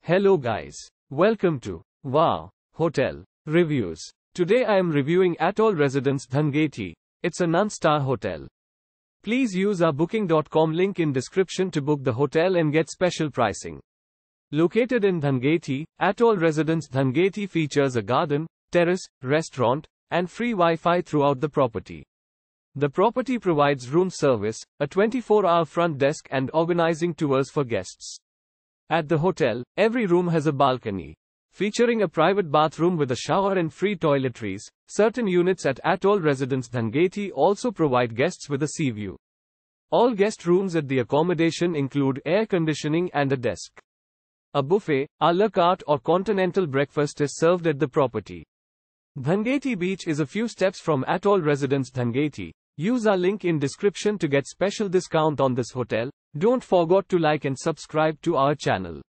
Hello guys. Welcome to Wow Hotel Reviews. Today I am reviewing Atoll Residence Dhangethi. It's a non-star hotel. Please use our booking.com link in description to book the hotel and get special pricing. Located in Dhangethi, Atoll Residence Dhangethi features a garden, terrace, restaurant, and free Wi-Fi throughout the property. The property provides room service, a 24-hour front desk and organizing tours for guests. At the hotel, every room has a balcony, featuring a private bathroom with a shower and free toiletries. Certain units at Atoll Residence Dhangethi also provide guests with a sea view. All guest rooms at the accommodation include air conditioning and a desk. A buffet, a la carte or continental breakfast is served at the property. Dhangethi Beach is a few steps from Atoll Residence Dhangethi. Use our link in description to get special discount on this hotel. Don't forget to like and subscribe to our channel.